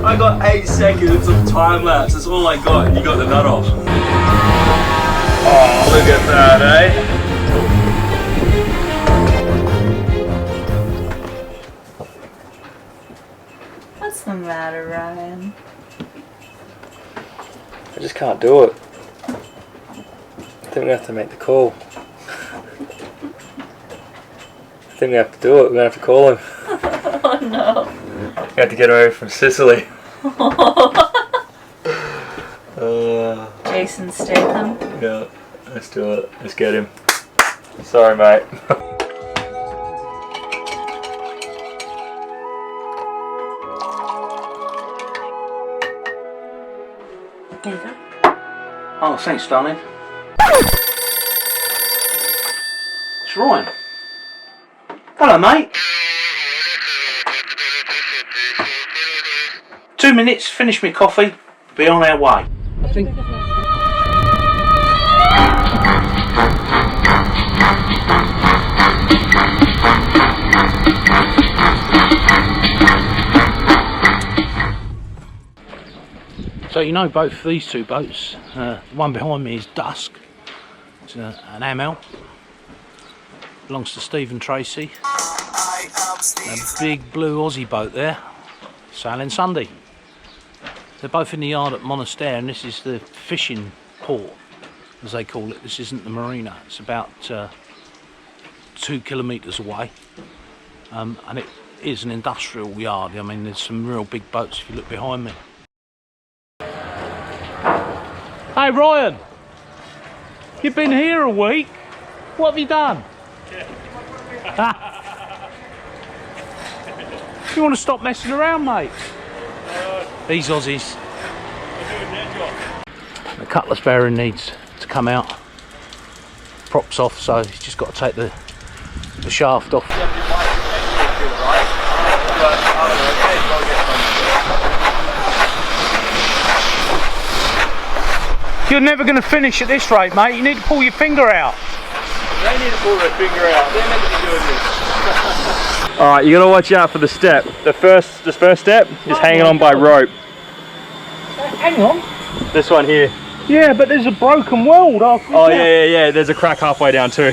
I got 8 seconds of time lapse, that's all I got, and you got the nut off. Oh, look at that, eh? What's the matter, Ryan? I just can't do it. I think we have to make the call. I think we have to do it, we're going to have to call him. Oh no. We have to get him over from Sicily. Jason Statham? Yeah, let's do it. Let's get him. Sorry, mate. There you go. Oh, thanks, darling. It's Ryan. Hello, mate. 2 minutes, finish me coffee, be on our way. I think. So you know both these two boats, the one behind me is Dusk, it's an Amel, belongs to Steve and Tracy. A big blue Aussie boat there, sailing Sunday. They're both in the yard at Monastery, and this is the fishing port, as they call it. This isn't the marina, it's about 2 kilometres away, and it is an industrial yard. I mean, there's some real big boats if you look behind me. Hey Ryan, you've been here a week. What have you done? You want to stop messing around, mate? These Aussies. The Cutlass bearing needs to come out. Props off, so he's just got to take the shaft off. You're never going to finish at this rate, mate. You need to pull your finger out. They need to pull their finger out. They're meant to be doing this. Alright, you got to watch out for the step. The first step is hanging on by rope. Hang on. This one here. Yeah, but there's a broken weld. Oh yeah. There's a crack halfway down too.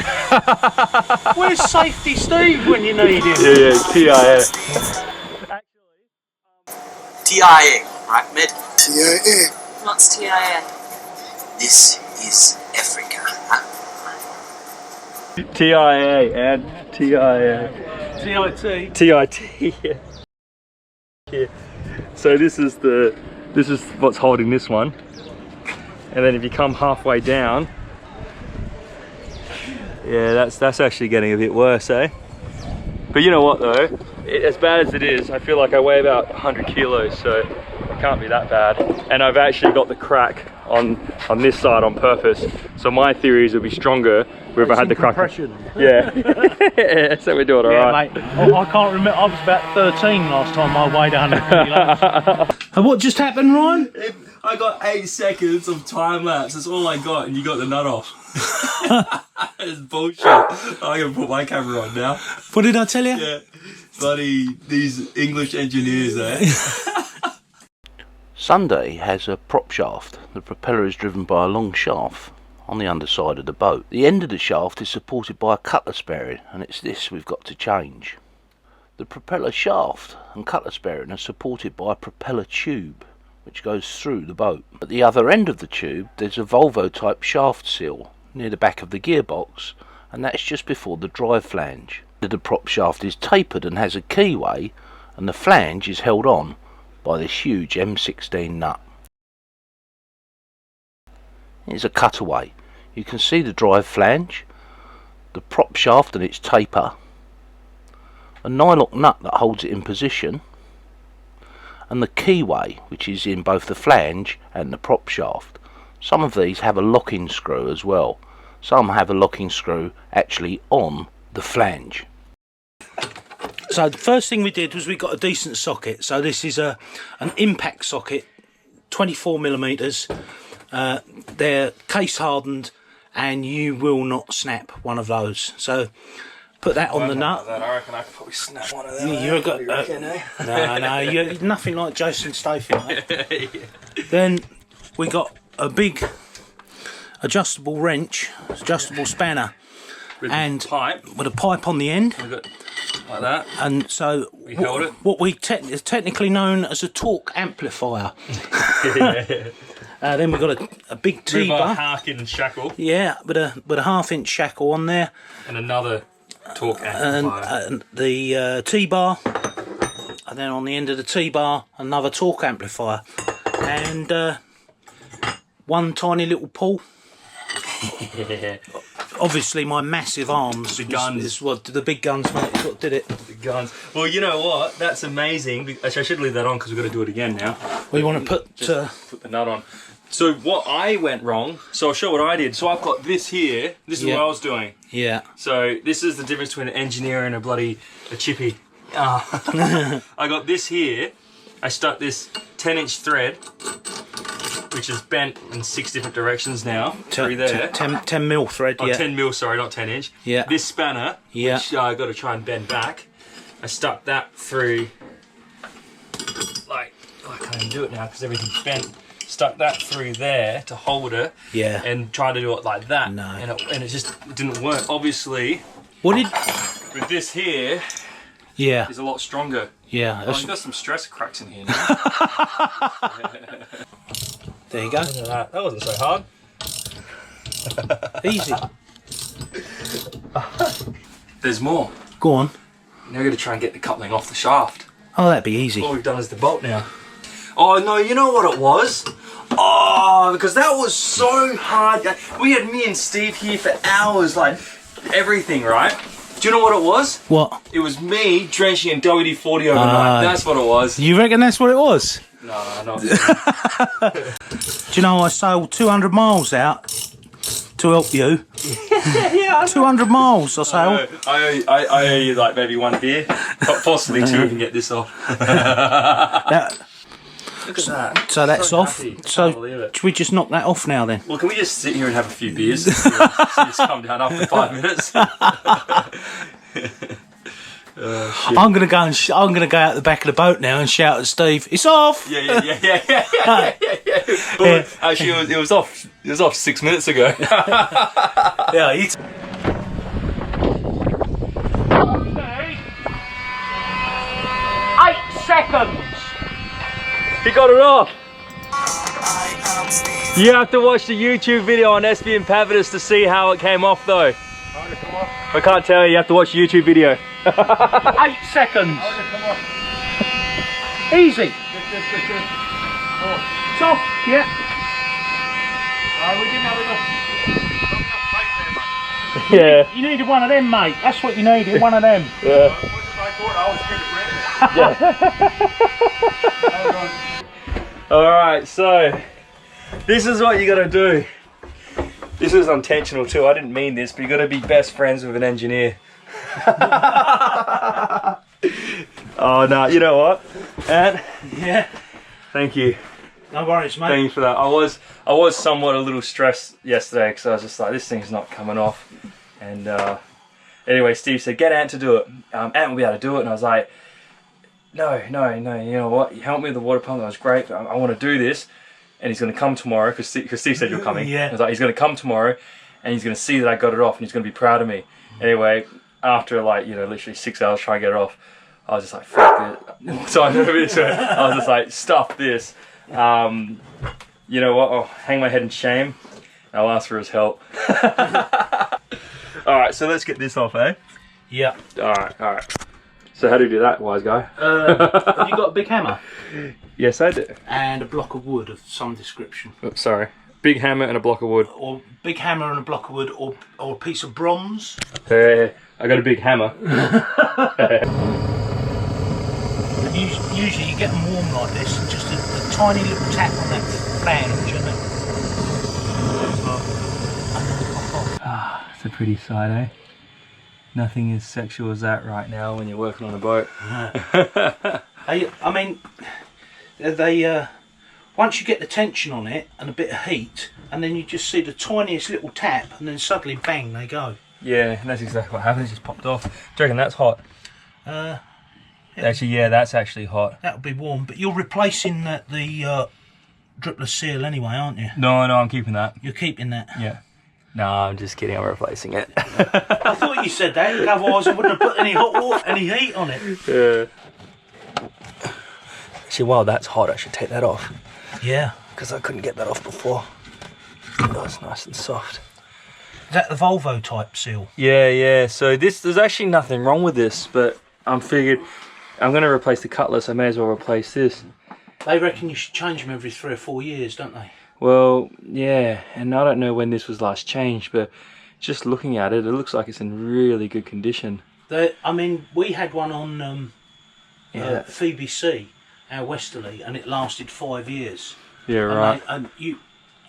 Where's Safety Steve when you need him? Yeah, TIA. TIA, right, mid? TIA. What's TIA? This is Africa, huh? TIA and TIA. TIT. TIT. Yeah. So this is what's holding this one, and then if you come halfway down, yeah, that's actually getting a bit worse, eh? But you know what though, as bad as it is, I feel like I weigh about 100 kilos, so it can't be that bad. And I've actually got the crack on this side on purpose, so my theory is it'll be stronger if I had the crack. Yeah. So we're doing alright. Mate. Oh, I can't remember. I was about 13 last time I weighed 100 kilos. And what just happened, Ryan? I got 8 seconds of time lapse, that's all I got, and you got the nut off. It's bullshit. I'm gonna put my camera on now. What did I tell you? Yeah. Bloody these English engineers, eh? Sunday has a prop shaft. The propeller is driven by a long shaft on the underside of the boat. The end of the shaft is supported by a cutlass bearing, and it's this we've got to change. The propeller shaft and cutlass bearing are supported by a propeller tube which goes through the boat. At the other end of the tube there's a Volvo type shaft seal near the back of the gearbox, and that's just before the drive flange. The prop shaft is tapered and has a keyway, and the flange is held on by this huge M16 nut. Here's a cutaway. You can see the drive flange, the prop shaft and its taper, a nylock nut that holds it in position, and the keyway which is in both the flange and the prop shaft. Some of these have a locking screw as well. Some have a locking screw actually on the flange. So the first thing we did was we got a decent socket. So this is an impact socket, 24mm. They're case hardened and you will not snap one of those. So put that on the nut. I reckon I could probably snap one of them. You've got no, you're nothing like Jason Statham. Mate. Then we got a big adjustable wrench, adjustable spanner, with and pipe. with a pipe on the end. We got like that. And so We held it. what we is technically known as a torque amplifier. Then we've got a big T-bar. Harkin shackle. Yeah, with a 1/2-inch shackle on there. And another torque amplifier. And the T-bar. And then on the end of the T-bar, another torque amplifier. And one tiny little pull. Obviously, my massive arms. The guns. Is what the big guns, mate. Is what did it. The guns. Well, you know what? That's amazing. Actually, I should leave that on because we've got to do it again now. We want to put put the nut on. So what I went wrong. So I'll show what I did. So I've got this here. This is what I was doing. Yeah. So this is the difference between an engineer and a chippy. I got this here. I stuck this 10-inch thread, which is bent in 6 different directions now. Through there. 10 mil thread, Oh, yeah. 10 mil, sorry, not 10 inch. Yeah. This spanner, Yeah. which I got to try and bend back. I stuck that through, like, I can't even do it now because everything's bent. Stuck that through there to hold it. Yeah. And tried to do it like that. No. And it just didn't work. Obviously, What did? with this here, Yeah. is a lot stronger. Yeah. Oh, you've got some stress cracks in here now. There you go. Look at that. That wasn't so hard. Easy. There's more. Go on. Now we're going to try and get the coupling off the shaft. Oh, that'd be easy. All we've done is the bolt now. Oh no, you know what it was? Oh, because that was so hard. We had me and Steve here for hours, like everything, right? Do you know what it was? What? It was me drenching in WD-40 overnight. That's what it was. You reckon that's what it was? No, not. Do you know I sailed 200 miles out to help you? Yeah. 200 miles I sailed. I owe you like maybe one beer, possibly two if you can get this off. Look at that. So that's So off. happy. So Can't believe it. should we just knock that off now then? Well, can we just sit here and have a few beers? See this come down after 5 minutes. I'm gonna go and I'm gonna go out the back of the boat now and shout at Steve, "It's off!" Yeah. Well, actually, it was off. It was off 6 minutes ago. Yeah. 8 seconds. He got it off. You have to watch the YouTube video on SB Impavidus to see how it came off, though. I can't tell you. You have to watch the YouTube video. 8 seconds. Easy. It's off. Yeah. We didn't have enough Yeah. You needed one of them, mate. That's what you needed. One of them. Yeah. Alright, so this is what you gotta do. This is intentional too. I didn't mean this, but you gotta be best friends with an engineer. Oh no, you know what? And Yeah. thank you. No worries, mate. Thank you for that. I was somewhat a little stressed yesterday because I was just like, this thing's not coming off. And anyway, Steve said, get Ant to do it. Ant will be able to do it. And I was like, no, you know what? You helped me with the water pump. That was great. But I want to do this. And he's going to come tomorrow because Steve said you're coming. Yeah. I was like, he's going to come tomorrow and he's going to see that I got it off and he's going to be proud of me. Anyway, after like, literally 6 hours trying to get it off, I was just like, fuck it. So I was just like, stuff this. You know what? I'll hang my head in shame. I'll ask for his help. Alright, so let's get this off, eh? Yeah. Alright. So how do you do that, wise guy? Have you got a big hammer? Yes, I do. And a block of wood of some description. Oops, sorry. Big hammer and a block of wood. Or big hammer and a block of wood, or a piece of bronze. Hey, I got a big hammer. Usually you get them warm like this, and just a tiny little tap on that flange, and then Ah, it's a pretty sight, eh? Nothing as sexual as that right now when you're working on a boat. I mean, they once you get the tension on it and a bit of heat, and then you just see the tiniest little tap, and then suddenly bang, they go. Yeah, and that's exactly what happened. It just popped off. Do you reckon that's hot? Actually, yeah, that's actually hot. That'll be warm, but you're replacing the dripless seal anyway, aren't you? No, I'm keeping that. You're keeping that? Yeah. No, I'm just kidding. I'm replacing it. I thought you said that, otherwise I wouldn't have put any hot water, any heat on it. Yeah. Actually, while that's hot, I should take that off. Yeah. Because I couldn't get that off before. Oh, it's nice and soft. Is that the Volvo type seal? Yeah. So there's actually nothing wrong with this, but I'm figured I'm going to replace the Cutlass. I may as well replace this. They reckon you should change them every 3 or 4 years, don't they? Well, yeah, and I don't know when this was last changed, but just looking at it, it looks like it's in really good condition. I mean, we had one on Phoebe C, our Westerly, and it lasted 5 years. Yeah, right. And you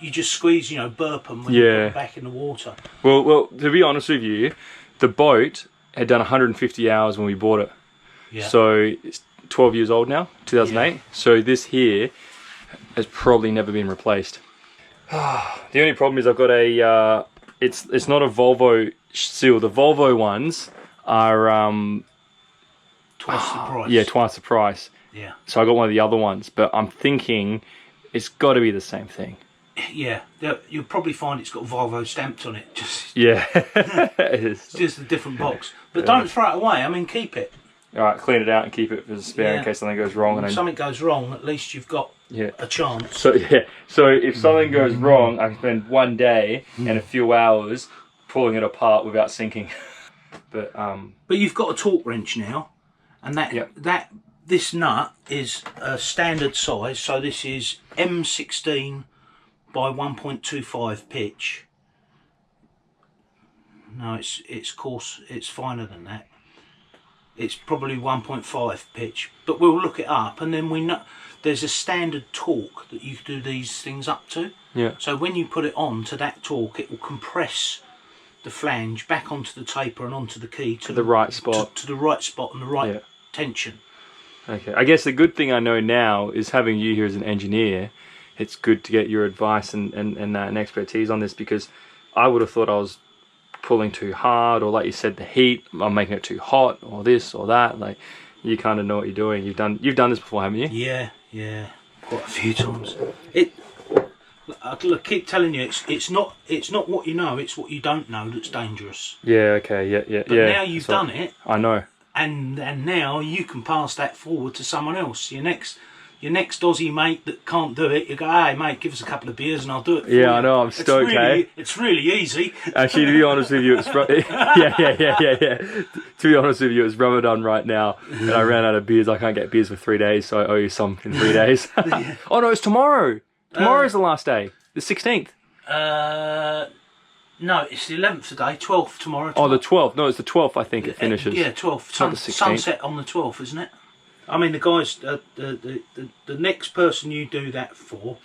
just squeeze, burp them when you put them back in the water. Well, to be honest with you, the boat had done 150 hours when we bought it. Yeah. So it's 12 years old now, 2008. Yeah. So this here has probably never been replaced. The only problem is I've got a, it's not a Volvo seal. The Volvo ones are twice the price. Yeah, twice the price. Yeah. So I got one of the other ones, but I'm thinking it's got to be the same thing. Yeah, you'll probably find it's got Volvo stamped on it. Yeah, it is. It's just a different box. But don't throw it away. I mean, keep it. All right, clean it out and keep it for a spare in case something goes wrong. If something goes wrong, at least you've got a chance. So if something goes wrong, I can spend 1 day and a few hours pulling it apart without sinking. But you've got a torque wrench now, and this nut is a standard size. So this is M16 by 1.25 pitch. No, it's coarse. It's finer than that. It's probably 1.5 pitch, but we'll look it up, and then we know there's a standard torque that you do these things up to. Yeah. So when you put it on to that torque, it will compress the flange back onto the taper and onto the key to the right spot, to the right spot and the right tension. Okay. I guess the good thing I know now is having you here as an engineer. It's good to get your advice and expertise on this, because I would have thought I was pulling too hard, or like you said, the heat, I'm making it too hot, or this or that. Like, you kind of know what you're doing. You've done this before, haven't you? Yeah, quite a few times. I keep telling you, it's not what you know, it's what you don't know that's dangerous. Yeah. Okay. Yeah. But now you've done it. I know. And now you can pass that forward to someone else. Your next Aussie mate that can't do it, you go, hey mate, give us a couple of beers and I'll do it for you. I know, I'm stoked, It's really easy. Actually, to be honest with you, it's yeah. To be honest with you, it's Ramadan right now, and I ran out of beers. I can't get beers for 3 days, so I owe you some in 3 days. Oh no, it's tomorrow. Tomorrow's the last day, the 16th. No, it's the 11th today, 12th tomorrow. 12th. Oh, the 12th. No, it's the 12th, I think it finishes. Yeah, 12th. Sunset on the 12th, isn't it? I mean, the guys, the next person you do that for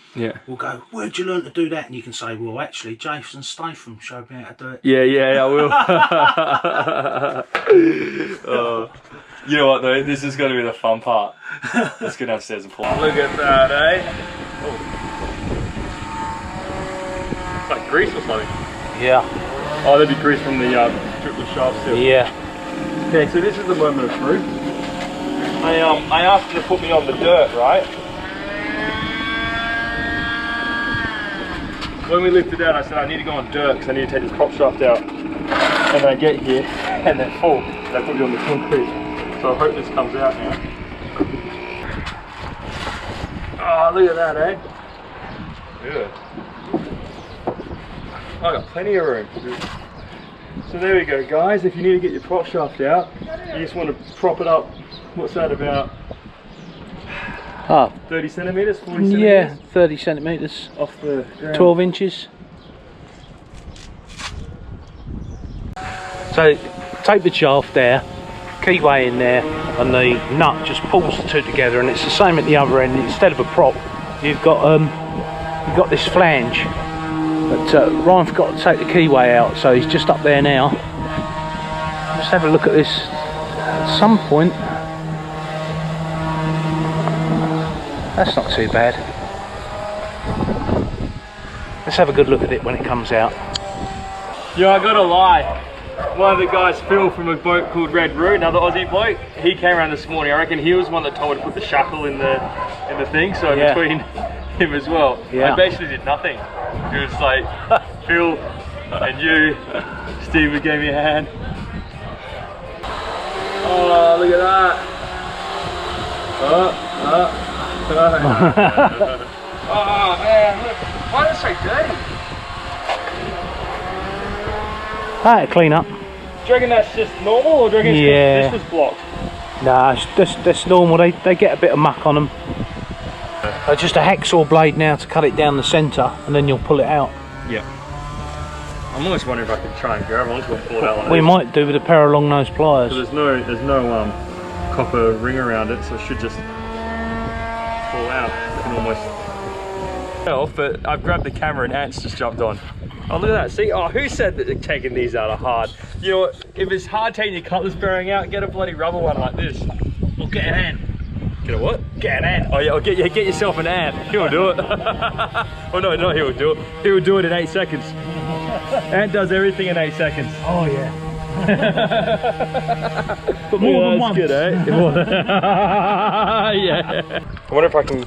will go, where'd you learn to do that? And you can say, well, actually, Jason Statham showed me how to do it. Yeah, I will. You know what, though? This is going to be the fun part. Let's go downstairs and pull. Look at that, eh? Oh. It's like grease or something. Yeah. Oh, that'd be grease from the triple shaft seal. Yeah. Okay, so this is the moment of truth. I asked him to put me on the dirt, right? When we lifted out, I said I need to go on dirt because I need to take this prop shaft out. And I get here and they're full. And I put me on the concrete. So I hope this comes out now. Oh, look at that, eh? Good. I got plenty of room. So there we go, guys. If you need to get your prop shaft out, you just want to prop it up. What's that, about 30 centimetres, 40 centimetres? Yeah, 30 centimetres. Off the ground. 12 inches. So take the shaft there, keyway in there, and the nut just pulls the two together, and it's the same at the other end. Instead of a prop, you've got this flange. But Ryan forgot to take the keyway out, so he's just up there now. Let's have a look at this at some point. That's not too bad. Let's have a good look at it when it comes out. Yeah, I gotta lie. one of the guys, Phil, from a boat called Red Root, another Aussie bloke, he came around this morning. I reckon he was one that told me to put the shackle in the thing, so between him as well. I basically did nothing. It was like Phil and you, Steve gave me a hand. Oh, look at that. Oh man, look. Why is it so dirty? That'll clean up. Do you reckon that's just normal, or do you reckon this was blocked? Nah, that's normal. They get a bit of muck on them. Just a hacksaw blade now to cut it down the centre, and then you'll pull it out. Yeah. I'm almost wondering if I can try and grab onto it and pull it out like We this. might do with a pair of long nose pliers. So there's no copper ring around it, so it should just fall out. I can almost tell, but I've grabbed the camera and ants just jumped on. Oh, look at that. See, oh, who said that taking these out are hard? You know what, if it's hard taking your cutlass bearing out, get a bloody rubber one like this. Or get an ant. Get a what? Get an ant. Oh yeah, get yourself an ant. He'll do it. Oh no, not he'll do it. He'll do it in 8 seconds. Ant does everything in 8 seconds. Oh yeah. But more than once. Good, eh? Yeah. I wonder if I can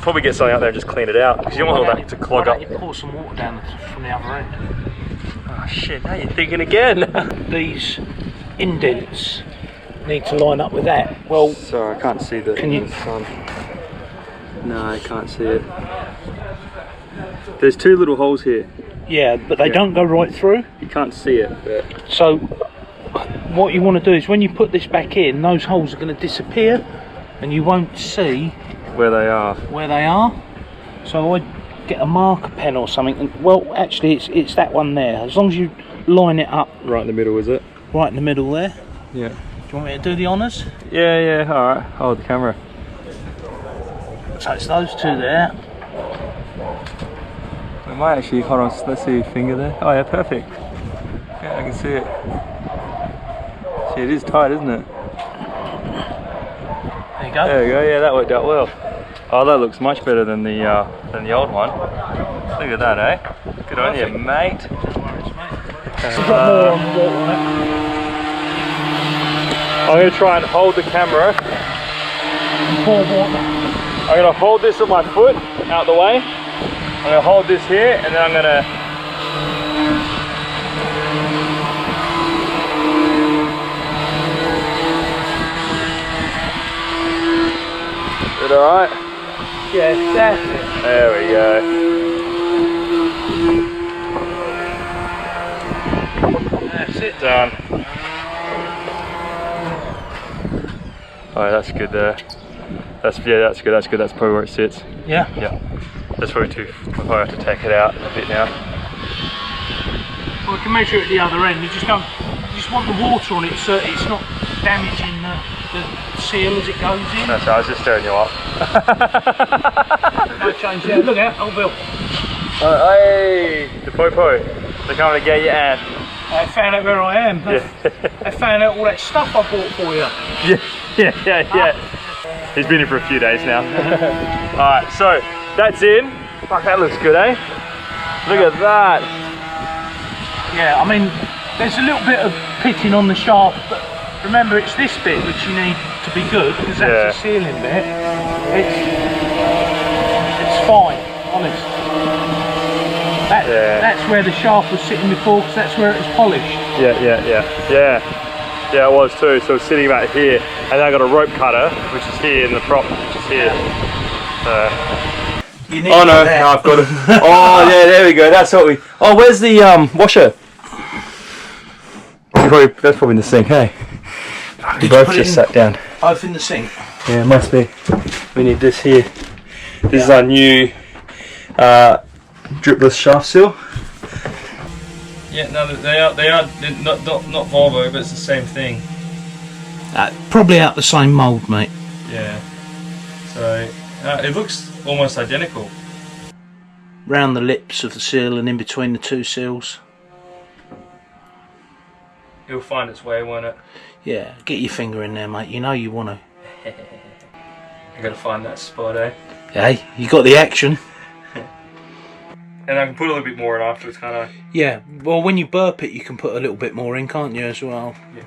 probably get something out there and just clean it out, because you don't want all that to clog up. Why don't you pour some water down from the other end? Oh shit, now you're thinking again. These indents need to line up with that. Well, sorry, I can't see the sun. No, I can't see it. There's 2 little holes here. yeah, but they don't go right through. You can't see it, but... So what you want to do is when you put this back in, those holes are going to disappear and you won't see where they are. So I'd get a marker pen or something, and well, actually it's that one there. As long as you line it up Right in the middle, is it? right in the middle there. Yeah. Do you want me to do the honours? Yeah, alright. Hold the camera. So it's those 2 there. We might actually, hold on, let's see your finger there. Oh yeah, perfect. Yeah, I can see it. See, it is tight, isn't it? There you go. There we go, yeah, that worked out well. Oh, that looks much better than the old one. Look at that, eh? Good on you, mate. Got more on the water on it. I'm going to try and hold the camera. Pour water. I'm going to hold this with my foot out the way. I'm going to hold this here, and then I'm going to... Is it alright? Yeah, that's it. There we go. That's it. Done. Alright, that's good there. That's good. That's probably where it sits. Yeah. Yeah. That's probably too. I'll probably have to take it out a bit now. Well, we can measure it at the other end. You just want the water on it so it's not damaging the seal as it goes in. That's right, I was just stirring you up. No change there. Look out, old Bill. Hey, the po-po. They're coming to get you, Anne. They found out where I am. They found out all that stuff I bought for you. Yeah. He's been here for a few days now. Alright, so that's in. Fuck, that looks good, eh? Look at that. Yeah, I mean, there's a little bit of pitting on the shaft, but remember it's this bit which you need to be good, because that's the sealing bit. It's fine, honest. That's where the shaft was sitting before, because that's where it was polished. Yeah, it was too. So it's sitting about here, and then I got a rope cutter, which is here, and the prop, which is here. Oh no, I've got it. Oh yeah, there we go. That's what we. Oh, where's the washer? That's probably in the sink, hey? We both just sat down. Both in the sink. Yeah, it must be. We need this here. This is our new dripless shaft seal. Yeah, no, they are not Volvo, but it's the same thing. Probably out the same mould, mate. Yeah. So it looks almost identical. Round the lips of the seal and in between the 2 seals. It'll find its way, won't it? Yeah, get your finger in there, mate. You know you want to. You gotta find that spot, eh? Hey, you got the action. And I can put a little bit more in afterwards, can't I? Yeah, well, when you burp it, you can put a little bit more in, can't you, as well? Yeah.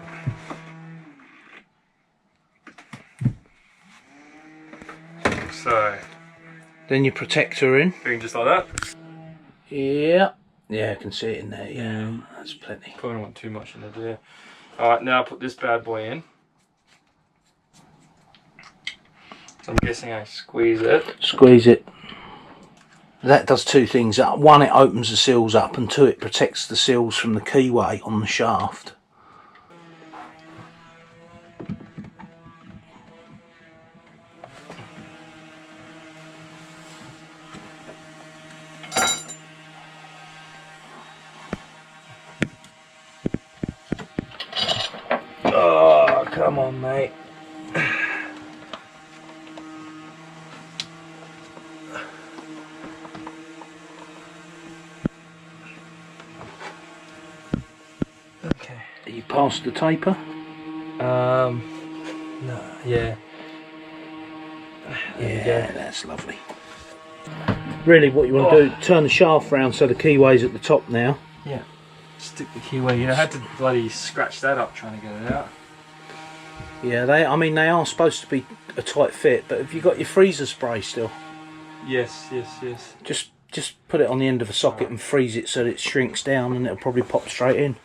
So. Then your protector in. Doing just like that? Yeah. Yeah, I can see it in there, yeah. That's plenty. Probably don't want too much in there, do you? Alright, now I'll put this bad boy in. So I'm guessing I squeeze it. Squeeze it. That does two things. One, it opens the seals up, and two, it protects the seals from the keyway on the shaft. Oh, come on, mate. Okay. Are you past the taper? No, yeah. Yeah, that's lovely. Really, what you want to do, turn the shaft round so the keyway's at the top now. Yeah. Stick the keyway in. I had to bloody scratch that up trying to get it out. Yeah, they are supposed to be a tight fit, but have you got your freezer spray still? Yes. Just put it on the end of a socket and freeze it so that it shrinks down, and it'll probably pop straight in.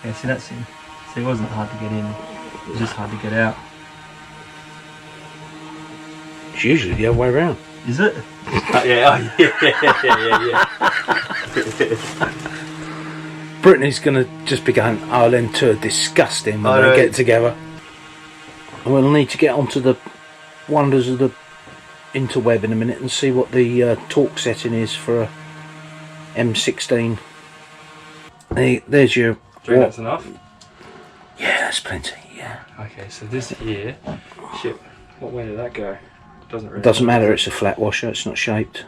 Yeah, see, that's in. See, it wasn't hard to get in. It was just hard to get out. It's usually the other way around. Is it? Yeah. Brittany's going to just be going, oh, them two are disgusting when they get together. And we'll need to get onto the wonders of the interweb in a minute and see what the torque setting is for a M16. There's your... Do you think that's enough? Yeah, that's plenty, yeah. Okay, so this here... Shit, what way did that go? Doesn't matter, it's a flat washer, it's not shaped.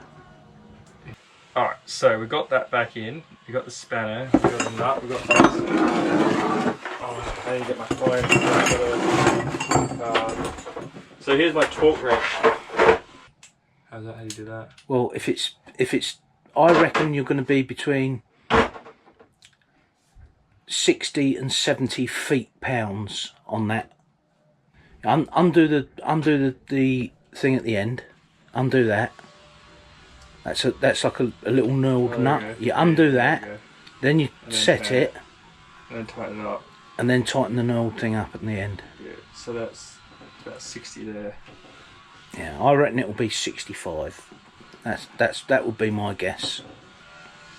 Alright, so we got that back in. We got the spanner, we got the nut, we got this. Oh, I need to get my phone. So here's my torque wrench. How do you do that? Well, if it's, I reckon you're going to be between 60 and 70 feet-pounds on that. Undo the thing at the end. Undo that. That's like a little knurled nut. You undo that, then you set it, and then tighten it up, and then tighten the knurled thing up at the end. Yeah, so that's about 60 there. Yeah, I reckon it will be 65. That would be my guess.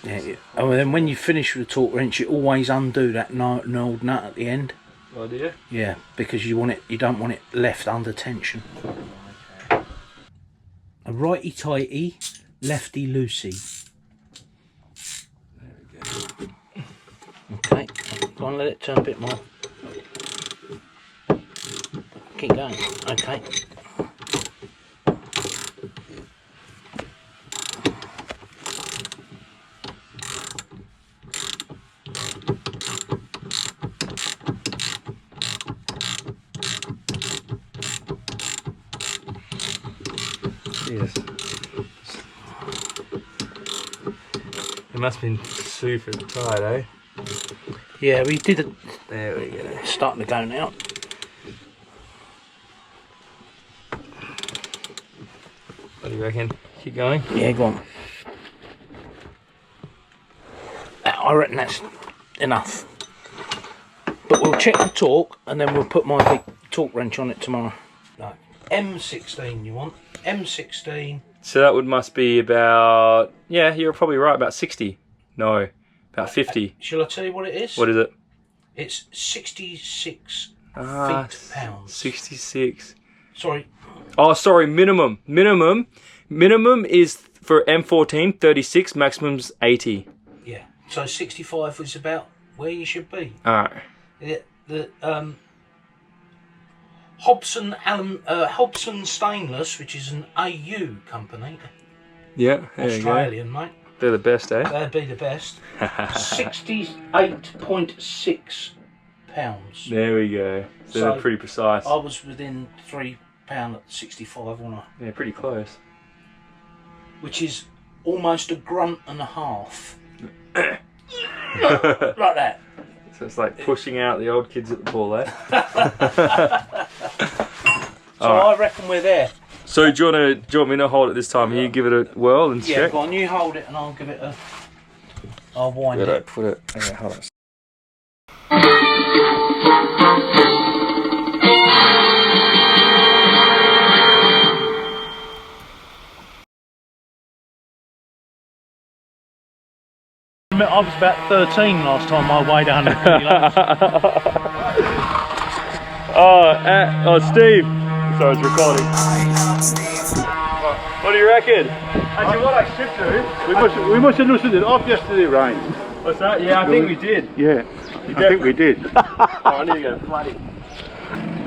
Yeah. And then when you finish with the torque wrench, you always undo that knurled nut at the end. Oh, do you? Yeah, because you don't want it left under tension. Okay. A righty tighty, lefty loosey. There we go. Okay, go on, let it turn a bit more. Keep going. Okay. Yes. It must have been super tight, eh? Yeah, we did it. There we go. It's starting to go now. What do you reckon? Keep going? Yeah, go on. I reckon that's enough. But we'll check the torque and then we'll put my big torque wrench on it tomorrow. No. M16 you want? M16. So that must be about, yeah, you're probably right, about 60. No, about 50. Shall I tell you what it is? What is it? It's 66 feet-pounds. 66. Sorry. Oh, sorry, minimum. Minimum is for M14, 36, maximum's 80. Yeah. So 65 is about where you should be. Alright. The Hobson Stainless, which is an AU company. Yeah, there Australian, mate. They're the best, eh? They'd be the best. 68.6 pounds. There we go. So they're pretty precise. I was within £3 at 65, wasn't I? Yeah, pretty close. Which is almost a grunt and a half. Like that. So it's like pushing out the old kids at the ball, eh? So I reckon we're there. So do you want me to hold it this time? You give it a whirl and Yeah, check? go on, you hold it and I'll give it a... I'll wind Good, it. put it... Okay, hold on. I was about 13 last time I weighed 100 kilos. Oh, Steve. Sorry, it's recording. What do you reckon? Actually, what I should do... We must have loosened it off yesterday, Ryan. What's that? Yeah, I think we did. Yeah, I think we did. Oh, I need to go flooding.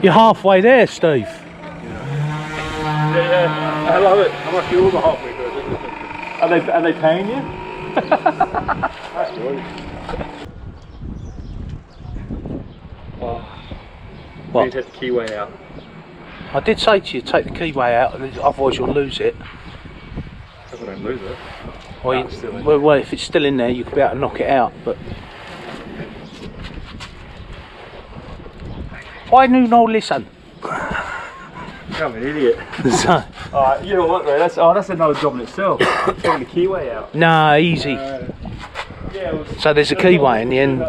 You're halfway there, Steve. Yeah, I love it. I'm actually over halfway through. Are they paying you? That's right. What? You take the keyway out. I did say to you, take the keyway out, otherwise you'll lose it. I hope I don't lose it. Well, if it's still in there, you could be able to knock it out, but... Why do you not listen? I'm an idiot. So, Alright, you know what though, that's another job in itself. Taking the keyway out. nah, easy. Yeah, So there's a keyway in the end,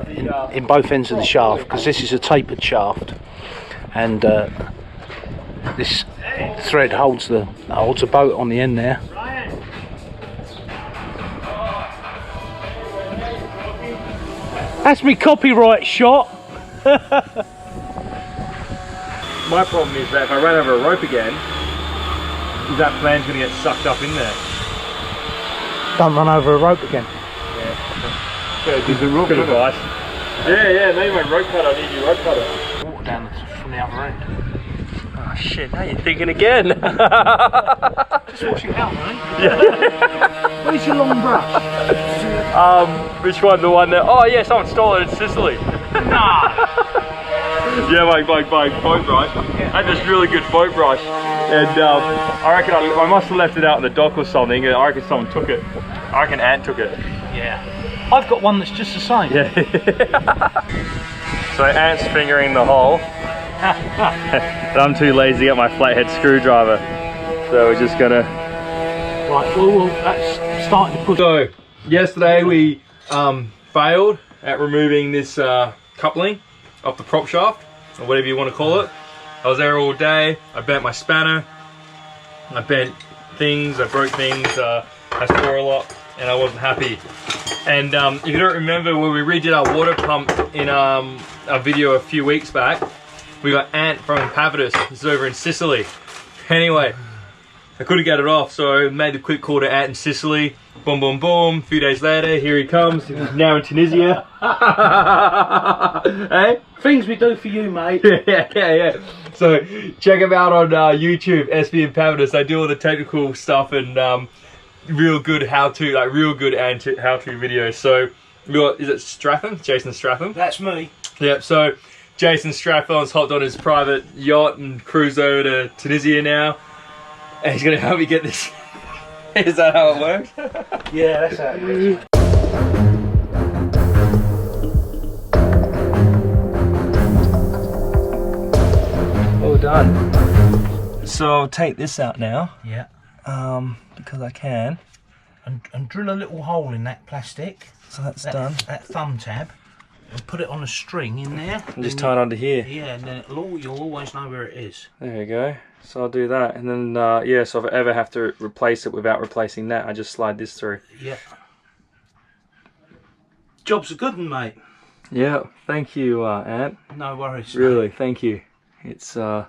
in both ends of the shaft, because this is a tapered shaft, and this thread holds a boat on the end there. That's me copyright shot. my problem is that if I run over a rope again, is that flange going to get sucked up in there? Don't run over a rope again. Yeah, good advice. Yeah, maybe my rope cutter, I need your rope cutter. Water down from the other end. Oh shit, now you're thinking again. Just wash it out, mate. Yeah. Where's your long brush? Which one? The one that, oh yeah, someone stole it in Sicily. Nah. Yeah, my boat brush. I had this really good boat brush, and I reckon I must have left it out in the dock or something. I reckon someone took it. I reckon Ant took it. Yeah. I've got one that's just the same. Yeah. So Ant's fingering the hole. And I'm too lazy to get my flathead screwdriver. So we're just gonna... Right, well, that's starting to push. So, yesterday we failed at removing this coupling off the prop shaft, or whatever you want to call it. I was there all day, I bent my spanner, I bent things, I broke things, I tore a lot, and I wasn't happy. And if you don't remember, when we redid our water pump in a video a few weeks back, we got Ant from Impavidus. This is over in Sicily. Anyway, I couldn't get it off, so I made the quick call to Ant in Sicily. Boom, boom, boom. A few days later, here he comes. He's now in Tunisia. Hey? Things we do for you, mate. Yeah. So check him out on YouTube, SV Impavidus. I do all the technical stuff and real good how-to, like real good how-to videos. So we got, is it Stratham? Jason Stratham? That's me. Yep. So Jason Stratham's hopped on his private yacht and cruised over to Tunisia now, and he's gonna help me get this. Is that how it works? Yeah, that's how it works. All done. So I'll take this out now. Yeah. Because I can. And drill a little hole in that plastic. So that's done. That thumb tab. And put it on a string in there. And just tie it onto here. Yeah, and then you'll always know where it is. There you go. So I'll do that, and then yeah. So if I ever have to replace it without replacing that, I just slide this through. Yeah. Job's a good one, mate. Yeah. Thank you, Ant. No worries. Really, thank you. It's you're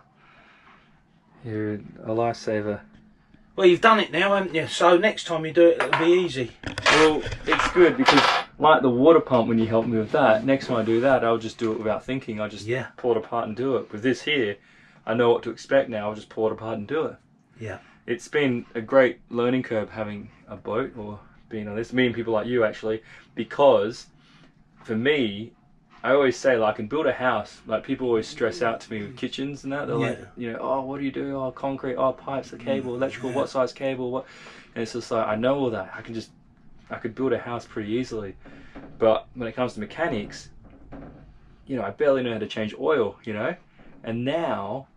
a lifesaver. Well, you've done it now, haven't you? So next time you do it, it'll be easy. Well, it's good because, like the water pump, when you help me with that, next time I do that, I'll just do it without thinking. I'll just pull it apart and do it. With this here, I know what to expect now. I'll just pull it apart and do it. Yeah. It's been a great learning curve having a boat or being on this, meeting people like you actually, because for me, I always say, like, I can build a house. Like, people always stress out to me with kitchens and that. They're like, you know, oh, what do you do? Oh, concrete, oh, pipes, the cable, electrical, what size cable, what? And it's just like, I know all that. I could build a house pretty easily. But when it comes to mechanics, you know, I barely know how to change oil, you know? And now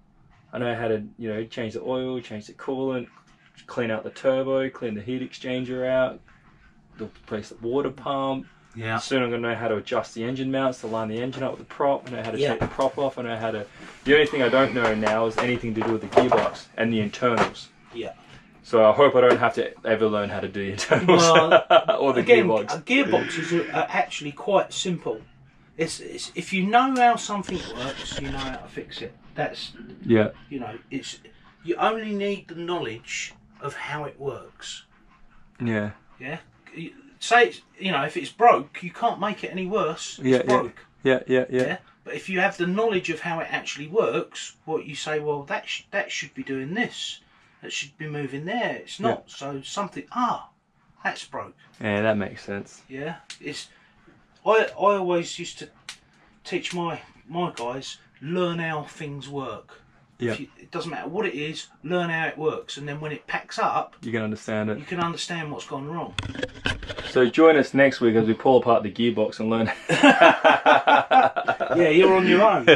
I know how to, you know, change the oil, change the coolant, clean out the turbo, clean the heat exchanger out, replace the water pump. Yeah. Soon I'm going to know how to adjust the engine mounts to line the engine up with the prop. I know how to take the prop off. I know how to... The only thing I don't know now is anything to do with the gearbox and the internals. Yeah. So I hope I don't have to ever learn how to do the internals or the gearbox. Gearboxes are actually quite simple. It's if you know how something works, you know how to fix it. That's you know, you only need the knowledge of how it works. Yeah. Yeah. Say it's, you know, if it's broke, you can't make it any worse. It's broke. Yeah. But if you have the knowledge of how it actually works, what you say, well, that should be doing this. That should be moving there. It's not. So something. That's broke. Yeah, that makes sense. Yeah. I always used to teach my guys, learn how things work. Yeah. It doesn't matter what it is, learn how it works, and then when it packs up, you can understand it. You can understand what's gone wrong. So join us next week as we pull apart the gearbox and learn. Yeah, you're on your own.